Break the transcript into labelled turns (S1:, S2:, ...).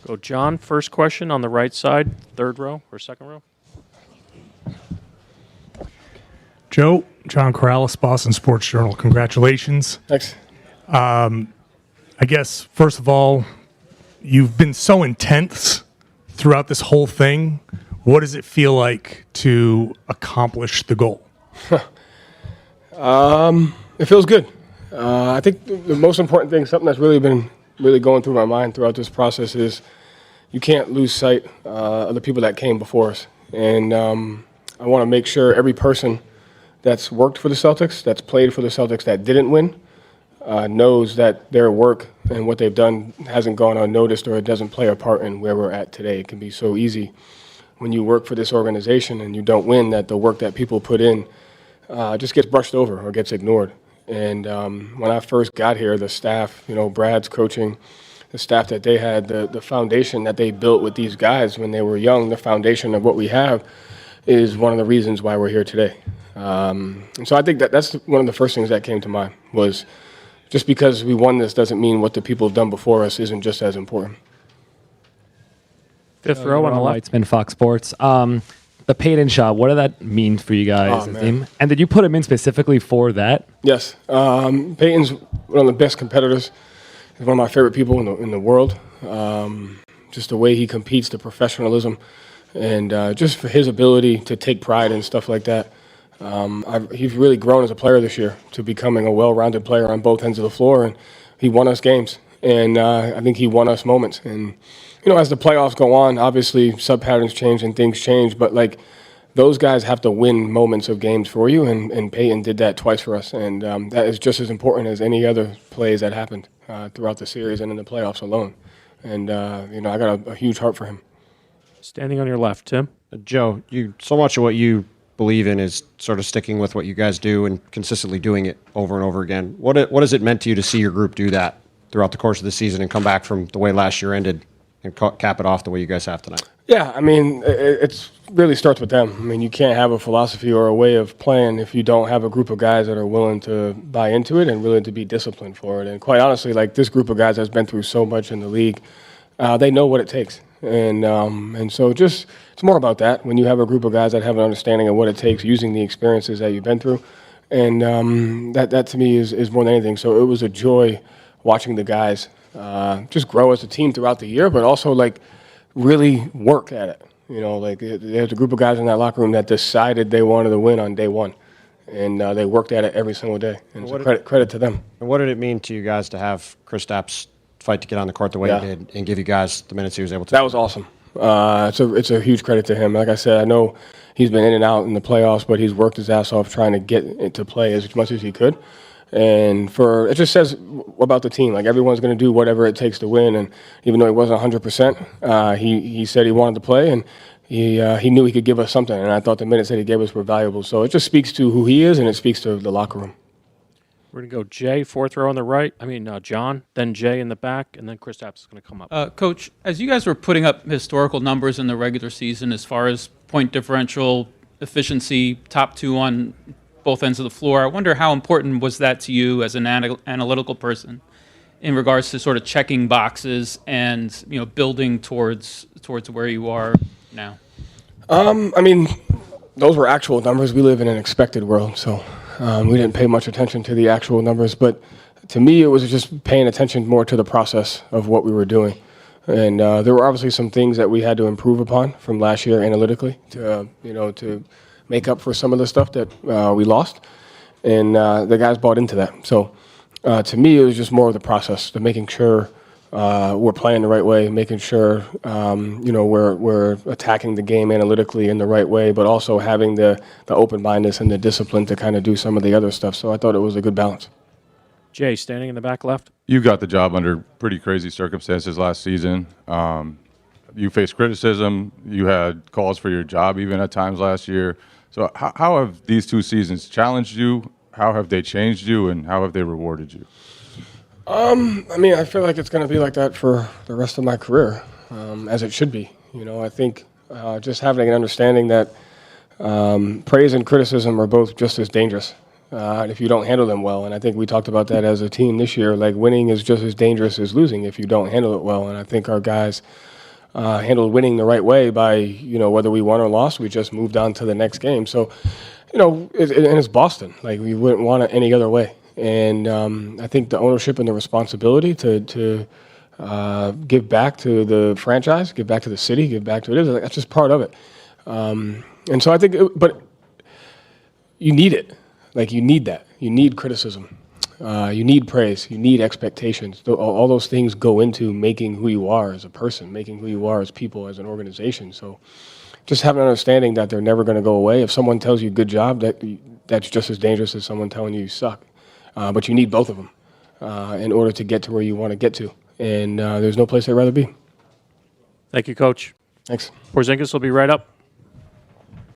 S1: Go John, first question on the right side, third row or second row.
S2: Joe, John Corrales, Boston Sports Journal. Congratulations.
S3: Thanks.
S2: I guess, first of all, you've been so intense throughout this whole thing. What does it feel like to accomplish the goal?
S3: It feels good. I think the most important thing, something that's really been going through my mind throughout this process is you can't lose sight of the people that came before us. And I want to make sure every person that's worked for the Celtics, that's played for the Celtics, that didn't win, knows that their work and what they've done hasn't gone unnoticed or it doesn't play a part in where we're at today. It can be so easy when you work for this organization and you don't win that the work that people put in just gets brushed over or gets ignored. And when I first got here, the staff, Brad's coaching, the staff that they had, the foundation that they built with these guys when they were young, the foundation of what we have is one of the reasons why we're here today. And so I think that's one of the first things that came to mind was just because we won this doesn't mean what the people have done before us isn't just as important.
S1: Fifth row on the left.
S4: It's been Fox Sports. The Payton shot, what did that mean for you guys as a team? And did you put him in specifically for that?
S3: Yes. Payton's one of the best competitors. He's one of my favorite people in the world. Just the way he competes, the professionalism, and just for his ability to take pride in stuff like that. He's really grown as a player this year to becoming a well-rounded player on both ends of the floor, and he won us games. And I think he won us moments. And as the playoffs go on, obviously sub-patterns change and things change, but those guys have to win moments of games for you, and Payton did that twice for us, and that is just as important as any other plays that happened throughout the series and in the playoffs alone. And I got a huge heart for him.
S1: Standing on your left, Tim.
S5: Joe, so much of what you believe in is sort of sticking with what you guys do and consistently doing it over and over again. What has it meant to you to see your group do that throughout the course of the season and come back from the way last year ended and cap it off the way you guys have tonight?
S3: Yeah, it really starts with them. You can't have a philosophy or a way of playing if you don't have a group of guys that are willing to buy into it and willing to be disciplined for it. And quite honestly, this group of guys has been through so much in the league, they know what it takes. And so it's more about that. When you have a group of guys that have an understanding of what it takes, using the experiences that you've been through, and that to me is more than anything. So it was a joy watching the guys just grow as a team throughout the year, but also really work at it. There's a group of guys in that locker room that decided they wanted to win on day one, and they worked at it every single day. And so credit to them.
S5: And what did it mean to you guys to have Kristaps fight to get on the court the way he did and give you guys the minutes he was able to?
S3: That was awesome. It's a huge credit to him. Like I said, I know he's been in and out in the playoffs, but he's worked his ass off trying to get into play as much as he could. And it just says about the team. Everyone's going to do whatever it takes to win. And even though he wasn't 100%, he said he wanted to play, and he knew he could give us something. And I thought the minutes that he gave us were valuable. So it just speaks to who he is, and it speaks to the locker room.
S1: We're going to go Jay, fourth row on the right. John, then Jay in the back, and then Kristaps is going to come up.
S6: Coach, as you guys were putting up historical numbers in the regular season as far as point differential, efficiency, top two on both ends of the floor, I wonder how important was that to you as an analytical person in regards to sort of checking boxes and building towards where you are now?
S3: Those were actual numbers. We live in an expected world, so we didn't pay much attention to the actual numbers. But to me, it was just paying attention more to the process of what we were doing. And there were obviously some things that we had to improve upon from last year analytically to make up for some of the stuff that we lost. And the guys bought into that. So to me, it was just more of the process, to making sure we're playing the right way, making sure we're attacking the game analytically in the right way, but also having the open-mindedness and the discipline to kind of do some of the other stuff. So I thought it was a good balance.
S1: Jay, standing in the back left.
S7: You got the job under pretty crazy circumstances last season. You faced criticism. You had calls for your job even at times last year. So how have these two seasons challenged you? How have they changed you, and how have they rewarded you?
S3: I feel like it's going to be like that for the rest of my career, as it should be. I think just having an understanding that praise and criticism are both just as dangerous if you don't handle them well. And I think we talked about that as a team this year. Winning is just as dangerous as losing if you don't handle it well. And I think our guys handled winning the right way by, whether we won or lost, we just moved on to the next game. So, and it's Boston. Like, we wouldn't want it any other way. And I think the ownership and the responsibility to give back to the franchise, give back to the city, give back to it, that's just part of it. And so I think, but you need it. Like, you need that. You need criticism. You need praise. You need expectations. All those things go into making who you are as a person, making who you are as people, as an organization. So just have an understanding that they're never going to go away. If someone tells you good job, that's just as dangerous as someone telling you suck. But you need both of them in order to get to where you want to get to. And there's no place I'd rather be.
S1: Thank you, Coach.
S3: Thanks.
S1: Porzingis will be right up.